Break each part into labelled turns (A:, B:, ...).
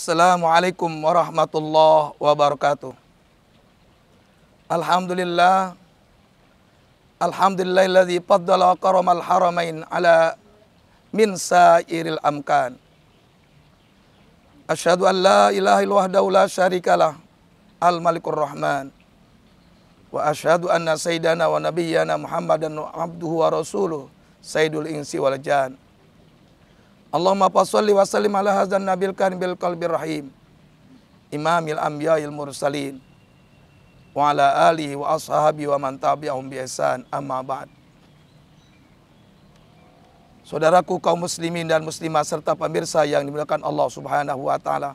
A: Assalamualaikum warahmatullahi wabarakatuh. Alhamdulillah. Alhamdulillahilladzi faddala karamal haramain ala min sairil amkan. Asyhadu an la ilaha illallah wahdahu la syarikalah al-malikur rahman. Wa asyhadu anna sayyidana wa nabiyyana Muhammadan abduhu wa rasuluh sayyidul insi wal jan. Allahumma shalli wa sallim ala hadzal nabil karimil qalbir rahim imamil anbiya'il mursalin wa ala alihi wa ashabi wa man tabi'ahum bi ihsan, amma ba'd. Saudaraku kaum muslimin dan muslimah serta pemirsa yang dimuliakan Allah Subhanahu wa taala.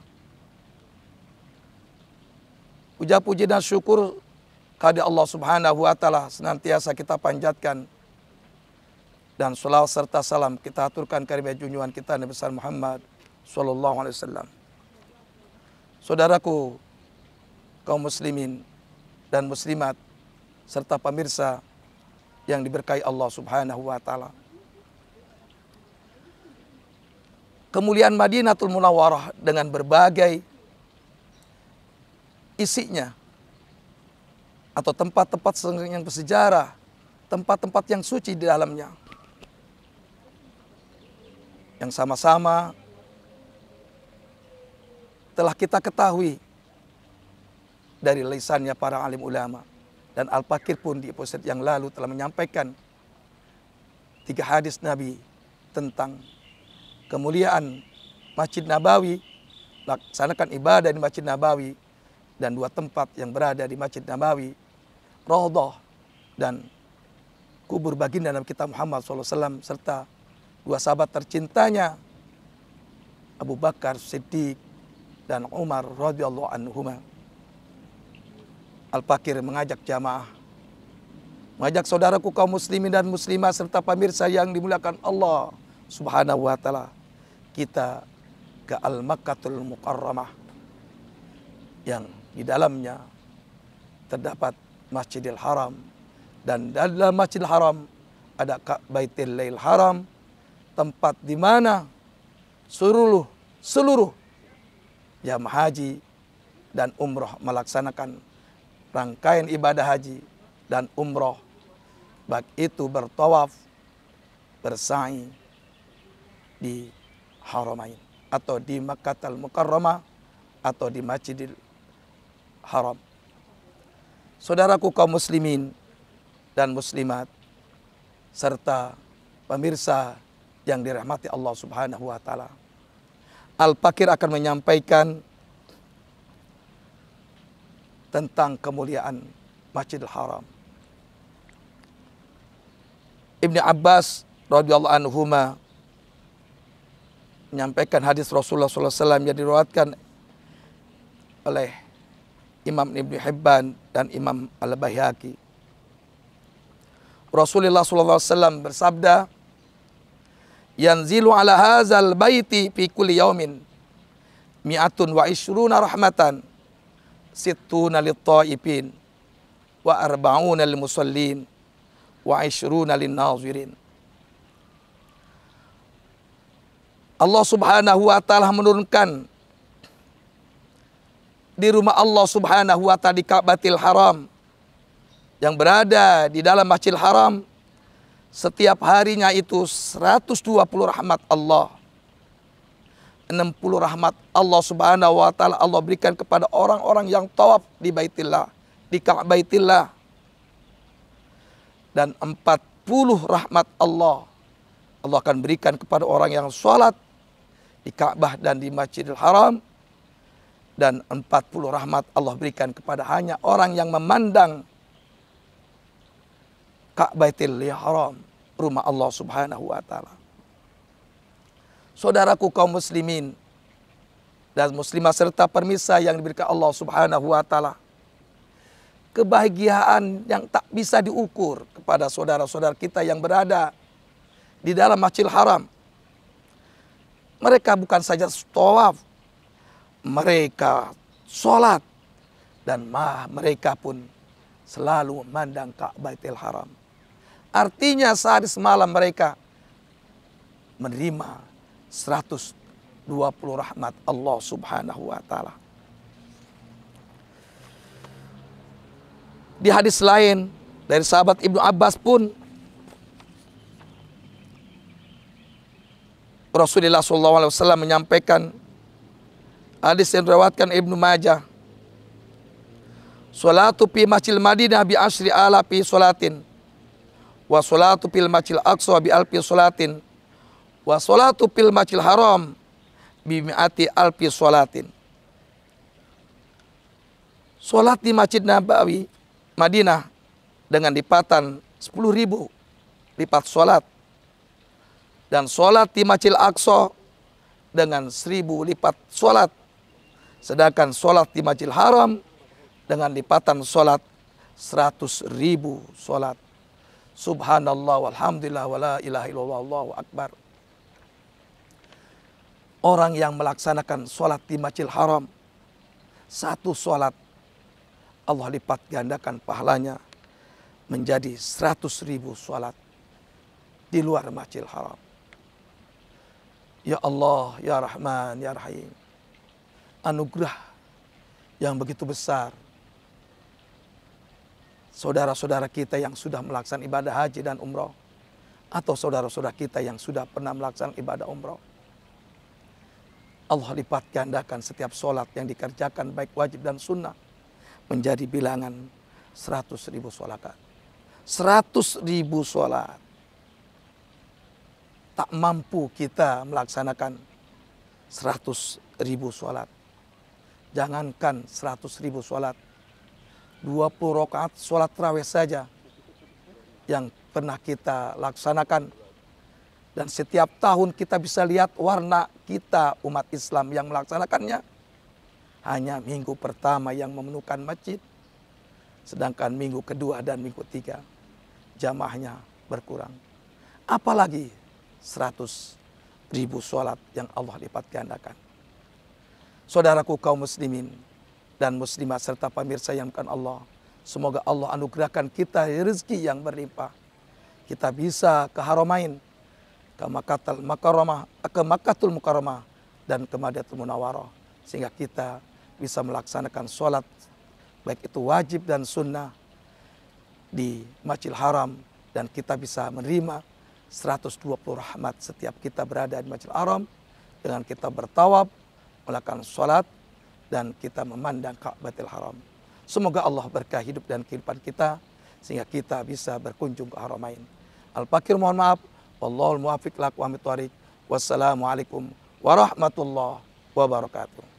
A: Puja puji dan syukur kehadirat Allah Subhanahu wa taala senantiasa kita panjatkan, dan sholawat serta salam kita aturkan kepada junjungan kita Nabi besar Muhammad sallallahu alaihi wasallam. Saudaraku kaum muslimin dan muslimat serta pemirsa yang diberkahi Allah Subhanahu wa taala. Kemuliaan Madinatul Munawwarah dengan berbagai isinya atau tempat-tempat yang bersejarah, tempat-tempat yang suci di dalamnya, yang sama-sama telah kita ketahui dari lisannya para alim ulama, dan Al-Fakir pun di episode yang lalu telah menyampaikan 3 hadis Nabi tentang kemuliaan Masjid Nabawi, laksanakan ibadah di Masjid Nabawi, dan 2 tempat yang berada di Masjid Nabawi, Raudhah dan kubur baginda Nabi kita Muhammad SAW, serta 2 sahabat tercintanya Abu Bakar Siddiq dan Umar radhiyallahu anhuma. Al-Fakir mengajak jamaah, mengajak saudaraku kaum muslimin dan muslimah serta pemirsa yang dimuliakan Allah Subhanahu wa taala, kita ke Al-Makkatul Mukarramah yang di dalamnya terdapat Masjidil Haram, dan dalam Masjidil Haram ada Baitul Haram, tempat di mana seluruh jamaah haji dan umroh melaksanakan rangkaian ibadah haji dan umroh, baik itu bertawaf, bersa'i di Haramain atau di Makkatul Mukarramah atau di Masjidil Haram. Saudaraku kaum muslimin dan muslimat serta pemirsa yang dirahmati Allah Subhanahu wa taala, Al-Fakir akan menyampaikan tentang kemuliaan Masjidil Haram. Ibnu Abbas radhiyallahu anhuma menyampaikan hadis Rasulullah SAW yang diriwayatkan oleh Imam Ibnu Hibban dan Imam Al-Baihaqi. Rasulullah SAW bersabda, yanzilu ala hazal baiti fi kulli yaumin mi'atun wa ishruna rahmatan sittuna lit-ta'ifin wa arba'una lil-musallin wa ishruna lin-nazirin. Allah Subhanahu wa taala menurunkan di rumah Allah Subhanahu wa taala di Ka'batil Haram yang berada di dalam Masjidil Haram, setiap harinya itu 120 rahmat Allah. 60 rahmat Allah Subhanahu wa taala Allah berikan kepada orang-orang yang tawaf di Baitillah, di Ka'baitillah. Dan 40 rahmat Allah akan berikan kepada orang yang sholat di Ka'bah dan di Masjidil Haram. Dan 40 rahmat Allah berikan kepada hanya orang yang memandang Ka'baitil Haram, rumah Allah Subhanahu wa taala. Saudaraku kaum muslimin dan muslimah serta permisa yang diberikan Allah Subhanahu wa taala, kebahagiaan yang tak bisa diukur kepada saudara-saudara kita yang berada di dalam Masjidil Haram. Mereka bukan saja tawaf, mereka sholat, dan mereka pun selalu memandang Ka'baitil Haram. Artinya sehari semalam mereka menerima 120 20 rahmat Allah Subhanahu wa taala. Di hadis lain dari sahabat Ibnu Abbas pun Rasulullah SAW menyampaikan hadis yang diriwayatkan Ibnu Majah, "Salatu fi Masjidil Madinah bi asyri alafi salatin, wa salatu fil Masjidil Aqsa bi alfi salatin, wa salatu fil Masjidil Haram bi mi'ati alfi salatin." Salat di Masjid Nabawi Madinah dengan lipatan 10.000 lipat salat, dan salat di Masjidil Aqsa dengan 1.000 lipat salat, sedangkan salat di Masjidil Haram dengan lipatan salat 100.000 salat. Subhanallah walhamdulillah wala ilaha illallah wallahu akbar. Orang yang melaksanakan salat di Masjidil Haram, satu salat Allah lipat gandakan pahalanya menjadi 100.000 salat di luar Masjidil Haram. Ya Allah, ya Rahman, ya Rahim, anugerah yang begitu besar. Saudara-saudara kita yang sudah melaksanakan ibadah haji dan umroh, atau saudara-saudara kita yang sudah pernah melaksanakan ibadah umroh, Allah lipat gandakan setiap sholat yang dikerjakan baik wajib dan sunnah menjadi bilangan 100.000 sholat. 100.000 sholat. Tak mampu kita melaksanakan 100.000 sholat. Jangankan 100.000 sholat, 20 rakaat sholat tarawih saja yang pernah kita laksanakan. Dan setiap tahun kita bisa lihat warna kita umat Islam yang melaksanakannya. Hanya minggu pertama yang memenuhkan masjid. Sedangkan minggu kedua dan minggu ketiga jamaahnya berkurang. Apalagi 100.000 sholat yang Allah lipat gandakan. Saudaraku kaum muslimin dan muslimat serta pemirsa yang bukan Allah, semoga Allah anugerahkan kita rezeki yang berlimpah. Kita bisa ke Haramain, ke Makkatul Mukarramah dan ke Madinatul Munawwarah, sehingga kita bisa melaksanakan sholat baik itu wajib dan sunnah di Masjidil Haram, dan kita bisa menerima 120 rahmat setiap kita berada di Masjidil Haram dengan kita bertawaf, melakukan sholat, dan kita memandang Ka'batul Haram. Semoga Allah berkah hidup dan kehidupan kita sehingga kita bisa berkunjung ke Haramain. Al-Fakir mohon maaf. Wallahul muwaffiq ila aqwamit thoriq. Wassalamualaikum warahmatullahi wabarakatuh.